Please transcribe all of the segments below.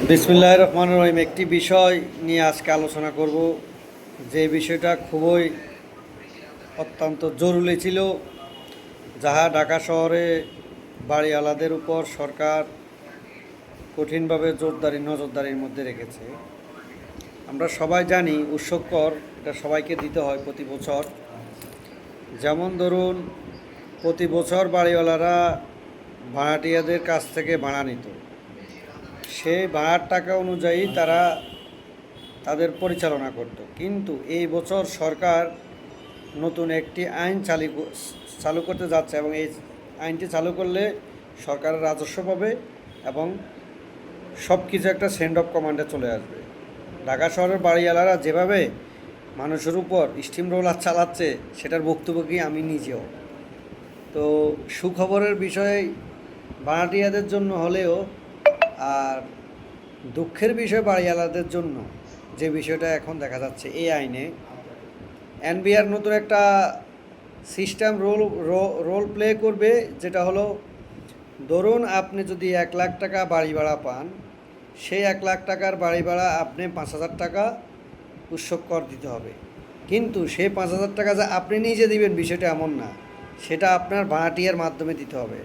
বিসমিল্লাহির রহমানির রহিম। একটি বিষয় নিয়ে আজকে আলোচনা করব, যে বিষয়টা খুবই অত্যন্ত জরুরি ছিল, যাহা ঢাকা শহরে বাড়িওয়ালাদের উপর সরকার কঠিনভাবে নজরদারির মধ্যে রেখেছে। আমরা সবাই জানি উৎসব কর এটা সবাইকে দিতে হয় প্রতি বছর। যেমন ধরুন, প্রতি বছর বাড়িওয়ালারা ভাড়াটিয়াদের কাছ থেকে ভাড়া নিত, সেই ভাড়ার টাকা অনুযায়ী তারা তাদের পরিচালনা করত। কিন্তু এই বছর সরকার নতুন একটি আইন চালু করতে যাচ্ছে, এবং এই আইনটি চালু করলে সরকারের রাজস্ব পাবে এবং সব কিছু একটা সেন্ড অফ কমান্ডে চলে আসবে। ঢাকা শহরের বাড়িওয়ালারা যেভাবে মানুষের উপর স্টিম রোলার চালাচ্ছে, সেটার ভুক্তভোগী আমি নিজেও। তো সুখবরের বিষয় ভাড়াটিয়াদের জন্য হলেও, আর দুঃখের বিষয় বাড়িওয়ালাদের জন্য যে বিষয়টা এখন দেখা যাচ্ছে এই আইনে, এনবিআর নতুন একটা সিস্টেম রোল প্লে করবে, যেটা হলো, ধরুন আপনি যদি 1,00,000 টাকা বাড়ি ভাড়া পান, সেই 1,00,000 টাকার বাড়ি ভাড়া আপনি 5,000 টাকা উৎসব কর দিতে হবে। কিন্তু সেই 5,000 টাকা যে আপনি নিজে দিবেন বিষয়টা এমন না, সেটা আপনার ভাড়াটিয়ার মাধ্যমে দিতে হবে।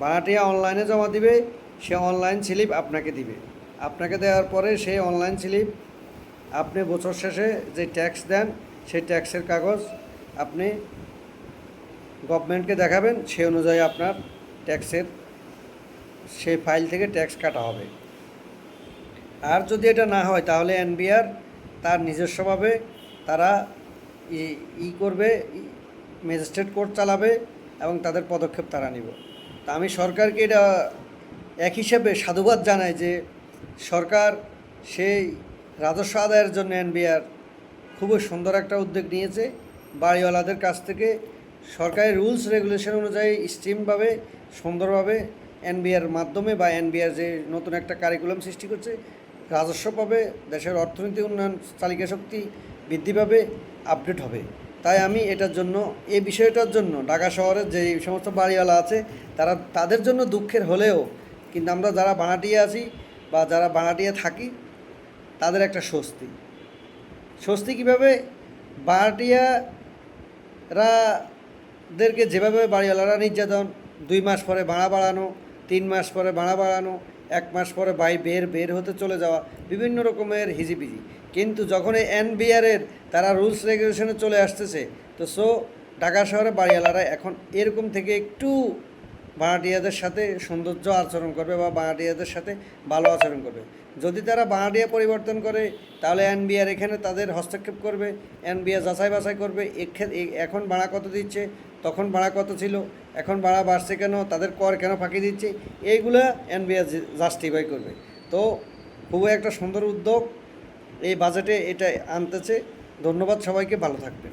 ভাড়াটিয়া অনলাইনে জমা দিবে, সে অনলাইন স্লিপ আপনাকে দিবে। আপনাকে দেওয়ার পরে সেই অনলাইন স্লিপ আপনি বছর শেষে যে ট্যাক্স দেন, সেই ট্যাক্সের কাগজ আপনি গভর্নমেন্টকে দেখাবেন, সেই অনুযায়ী আপনার ট্যাক্সের সেই ফাইল থেকে ট্যাক্স কাটা হবে। আর যদি এটা না হয়, তাহলে এনবিআর তার নিজস্বভাবে তারা করবে, ম্যাজিস্ট্রেট কোর্ট চালাবে এবং তাদের পদক্ষেপ তারা নিব। তা আমি সরকারকে এটা এক হিসেবে সাধুবাদ জানাই যে সরকার সেই রাজস্ব আদায়ের জন্য এনবিআর খুবই সুন্দর একটা উদ্যোগ নিয়েছে। বাড়িওয়ালাদের কাছ থেকে সরকারি রুলস রেগুলেশন অনুযায়ী স্ট্রিমভাবে সুন্দরভাবে এনবিআর মাধ্যমে বা এনবিআর যে নতুন একটা কারিকুলাম সৃষ্টি করছে, রাজস্ব পাবে, দেশের অর্থনীতি উন্নয়ন চালিকা শক্তি বৃদ্ধি পাবে, আপডেট হবে। তাই আমি এটার জন্য, এই বিষয়টার জন্য ঢাকা শহরের যে সমস্ত বাড়িওয়ালা আছে তাদের জন্য দুঃখের হলেও, কিন্তু আমরা যারা ভাড়াটিয়া আছি বা যারা ভাড়াটিয়া থাকি, তাদের একটা স্বস্তি কীভাবে, ভাড়াটিয়াদেরকে যেভাবে বাড়িওয়ালারা নির্যাতন, 2 মাস পরে ভাড়া বাড়ানো, 3 মাস পরে ভাড়া বাড়ানো, 1 মাস পরে বের হতে চলে যাওয়া, বিভিন্ন রকমের হিজিবিজি। কিন্তু যখন এই এনবিআরের তারা রুলস রেগুলেশনে চলে আসতেছে, তো ঢাকা শহরে বাড়িওয়ালারা এখন এরকম থেকে একটু ভাড়াটিয়াদের সাথে সৌন্দর্য আচরণ করবে বা ভাড়াটিয়াদের সাথে ভালো আচরণ করবে। যদি তারা ভাড়াটিয়া পরিবর্তন করে, তাহলে এনবিআর এখানে তাদের হস্তক্ষেপ করবে, এনবিআর যাচাই বাছাই করবে, এখন ভাড়া কত দিচ্ছে, তখন ভাড়া কত ছিল, এখন ভাড়া বাড়ছে কেন, তাদের কর কেন ফাঁকি দিচ্ছে, এইগুলা এনবিআর জাস্টিফাই করবে। তো খুবই একটা সুন্দর উদ্যোগ এই বাজেটে এটা আনতেছে। ধন্যবাদ সবাইকে, ভালো থাকবেন।